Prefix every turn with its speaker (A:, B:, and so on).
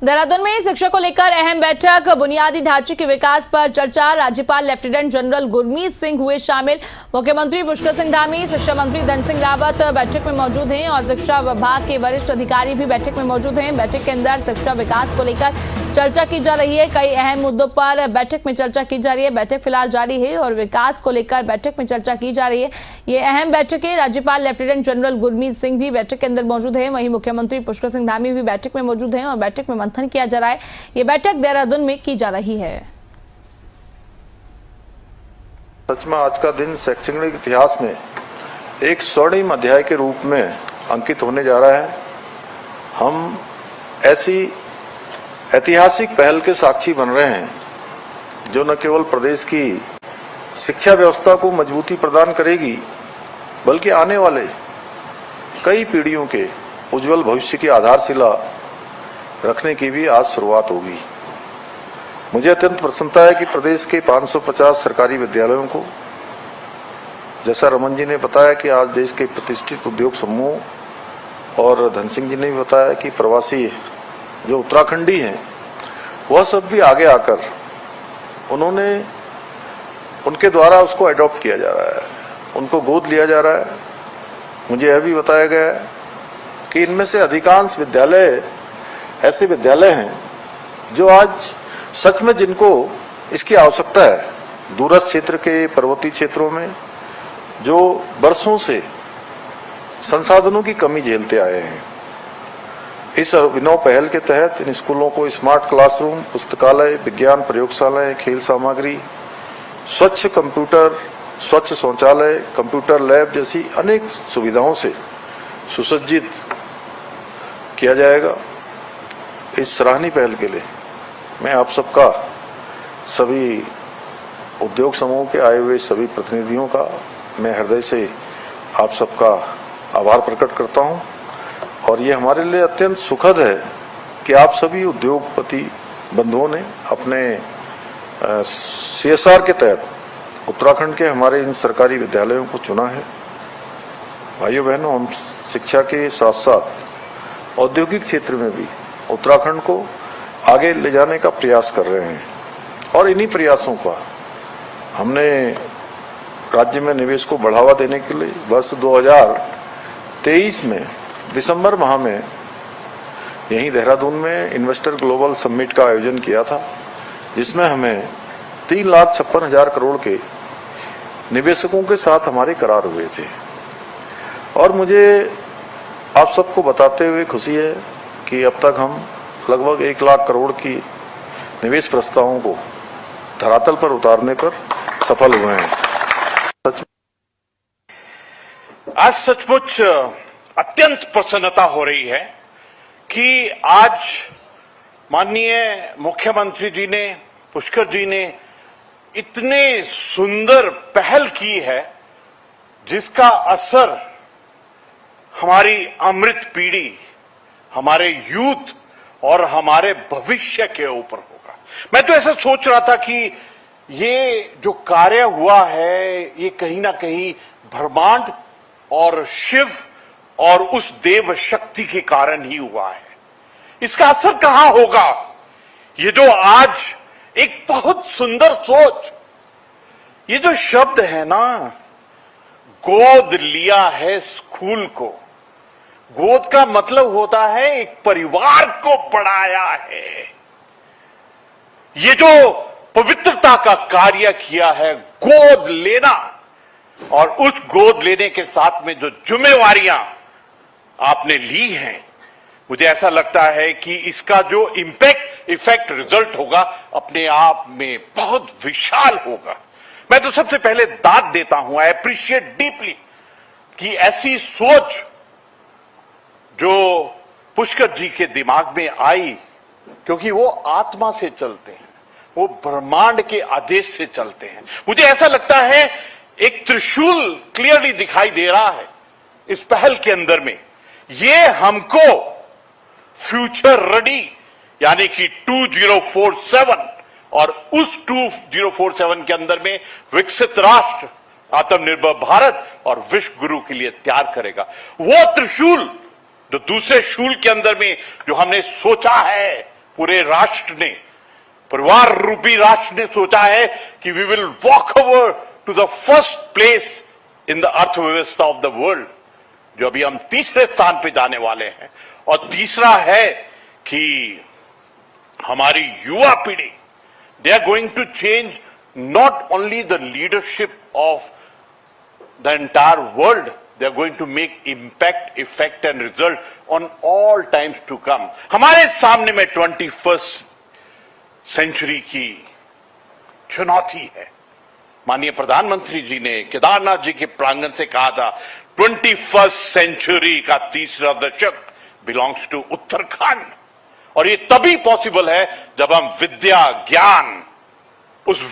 A: देहरादून में शिक्षा को लेकर अहम बैठक, बुनियादी ढांचे के विकास पर चर्चा। राज्यपाल लेफ्टिनेंट जनरल गुरमीत सिंह हुए शामिल। मुख्यमंत्री पुष्कर सिंह धामी, शिक्षा मंत्री धन सिंह रावत बैठक में मौजूद हैं और शिक्षा विभाग के वरिष्ठ अधिकारी भी बैठक में मौजूद हैं। बैठक के अंदर शिक्षा विकास को लेकर चर्चा की जा रही है। कई अहम मुद्दों पर बैठक में चर्चा की जा रही है। बैठक फिलहाल जारी है और विकास को लेकर बैठक में चर्चा की जा रही है। ये अहम बैठक है। राज्यपाल लेफ्टिनेंट जनरल गुरमीत सिंह भी बैठक के अंदर मौजूद है। वहीं मुख्यमंत्री पुष्कर सिंह धामी भी बैठक में मौजूद हैं और बैठक में मंथन किया जा रहा है। ये बैठक देहरादून में की जा रही है।
B: सच में आज का दिन शैक्षणिक इतिहास में एक स्वर्णिम अध्याय के रूप में अंकित होने जा रहा है। हम ऐसी ऐतिहासिक पहल के साक्षी बन रहे हैं जो न केवल प्रदेश की शिक्षा व्यवस्था को मजबूती प्रदान करेगी, बल्कि आने वाले कई पीढ़ियों के उज्जवल भविष्य की आधारशिला रखने की भी आज शुरुआत होगी। मुझे अत्यंत प्रसन्नता है कि प्रदेश के 550 सरकारी विद्यालयों को, जैसा रमन जी ने बताया कि आज देश के प्रतिष्ठित उद्योग समूह और धन सिंह जी ने भी बताया कि प्रवासी जो उत्तराखंडी हैं वह सब भी आगे आकर उनके द्वारा उसको अडॉप्ट किया जा रहा है, उनको गोद लिया जा रहा है। मुझे यह भी बताया गया है कि इनमें से अधिकांश विद्यालय ऐसे विद्यालय हैं जो आज सच में जिनको इसकी आवश्यकता है। दूरस्थ क्षेत्र के पर्वतीय क्षेत्रों में जो बरसों से संसाधनों की कमी झेलते आए हैं, इस अभिनव पहल के तहत इन स्कूलों को स्मार्ट क्लासरूम, पुस्तकालय, विज्ञान प्रयोगशालाएं, खेल सामग्री, स्वच्छ कंप्यूटर, स्वच्छ शौचालय, कंप्यूटर लैब जैसी अनेक सुविधाओं से सुसज्जित किया जाएगा। इस सराहनीय पहल के लिए मैं आप सबका, सभी उद्योग समूह के आए हुए सभी प्रतिनिधियों का मैं हृदय से आप सबका आभार प्रकट करता हूं। और ये हमारे लिए अत्यंत सुखद है कि आप सभी उद्योगपति बंधुओं ने अपने CSR के तहत उत्तराखंड के हमारे इन सरकारी विद्यालयों को चुना है। भाइयों बहनों, हम शिक्षा के साथ साथ औद्योगिक क्षेत्र में भी उत्तराखंड को आगे ले जाने का प्रयास कर रहे हैं और इन्हीं प्रयासों का हमने राज्य में निवेश को बढ़ावा देने के लिए वर्ष 2023 में दिसंबर माह में यहीं देहरादून में इन्वेस्टर ग्लोबल समिट का आयोजन किया था, जिसमें हमें 3,56,000 करोड़ के निवेशकों के साथ हमारे करार हुए थे। और मुझे आप सबको बताते हुए खुशी है कि अब तक हम लगभग 1 लाख करोड़ की निवेश प्रस्तावों को धरातल पर उतारने पर सफल हुए हैं।
C: आज सचमुच अत्यंत प्रसन्नता हो रही है कि आज माननीय मुख्यमंत्री जी ने, पुष्कर जी ने इतने सुंदर पहल की है जिसका असर हमारी अमृत पीढ़ी, हमारे यूथ और हमारे भविष्य के ऊपर होगा। मैं तो ऐसा सोच रहा था कि ये जो कार्य हुआ है ये कहीं ना कहीं ब्रह्मांड और शिव और उस देव शक्ति के कारण ही हुआ है। इसका असर कहां होगा? ये जो आज एक बहुत सुंदर सोच, ये जो शब्द है ना, गोद लिया है स्कूल को। गोद का मतलब होता है एक परिवार को पढ़ाया है। ये जो पवित्रता का कार्य किया है, गोद लेना, और उस गोद लेने के साथ में जो जिम्मेवारियां आपने ली हैं, मुझे ऐसा लगता है कि इसका जो इफेक्ट रिजल्ट होगा अपने आप में बहुत विशाल होगा। मैं तो सबसे पहले दाद देता हूं, आई अप्रिशिएट डीपली कि ऐसी सोच जो पुष्कर जी के दिमाग में आई, क्योंकि वो आत्मा से चलते हैं, वो ब्रह्मांड के आदेश से चलते हैं। मुझे ऐसा लगता है एक त्रिशूल क्लियरली दिखाई दे रहा है इस पहल के अंदर में। ये हमको फ्यूचर रेडी यानी कि 2047 और उस 2047 के अंदर में विकसित राष्ट्र, आत्मनिर्भर भारत और विश्व गुरु के लिए तैयार करेगा। वो त्रिशूल जो दूसरे शूल के अंदर में जो हमने सोचा है पूरे राष्ट्र ने, परिवार रूपी राष्ट्र ने सोचा है कि we will walk over to the first place in the अर्थव्यवस्था ऑफ द वर्ल्ड, जो अभी हम तीसरे स्थान पे जाने वाले हैं। और तीसरा है कि हमारी युवा पीढ़ी, they are going to change not only the leadership of the entire world, they are going to make impact, effect and result on all times to come. हमारे सामने में 21st सेंचुरी की चुनौती है। माननीय प्रधानमंत्री जी ने केदारनाथ जी के प्रांगण से कहा था, 21st सेंचुरी का तीसरा दशक बिलोंग्स टू उत्तराखंड। और ये तभी पॉसिबल है जब हम विद्या, ज्ञान, उस